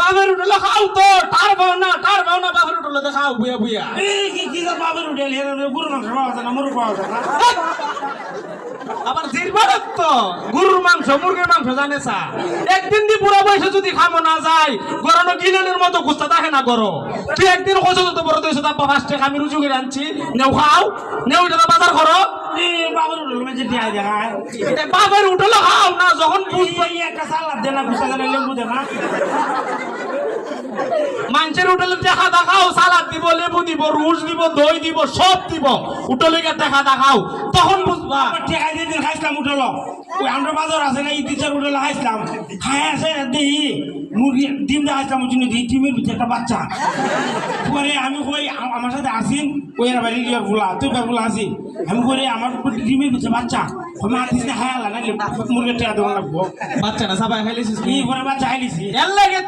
বাপের উঠলে খাও তো টার পাও না বাপের উঠলে তো খাও বুয়া বুয়া এই কি বাপের উঠে গুরু মাংস পাওয়া যায় না মুরগ পাওয়া যায় না আবার জিরবারত তো গরুর মাংস মুরগির মাংস জানে চা একদিন দি বুড়া বয়সে যদি খামো না যায় গরনো গিলেনের মতো গুস্তা থাকে না গরো তুই একদিন কত তো বড় দেশ আব্বা ফার্স্টে আমি রুজু করে আনছি নেও খাও নেও এটা বাজার করো বাপের উঠলে মেঝে দিয়ে দেখায় বাপের উঠলে খাও না যখন বুঝবো একটা সালাদ দেনা গুছা দেনা লেবু দেনা মানুষের উঠলে দেখা দেখাও সালাদ দিব লেবু দিব রুজ দিব দই দিব সব দিব উঠলে দেখা দেখাও তখন বুঝবা ঠেকা দিয়ে দিন খাইছিলাম উঠলো ওই আমরা বাজার আছে না এই টিচার উঠলে খাইছিলাম খাই আছে দেখি মুরগি ডিম দিয়ে খাইছিলাম ওই জন্য দেখি ডিমের ভিতরে একটা বাচ্চা পরে আমি কই আমার সাথে আসিন ওই এরা বাড়ি লিয়ার ফুলা তুই ফুলা আসি আমি করি আমার ডিমের ভিতরে বাচ্চা আমি আর্টিস্ট খাই আলা না মুরগির টেকা দেওয়া লাগবো বাচ্চা না সবাই খাইলেছিস এই পরে বাচ্চা খাইলিছি এর লাগে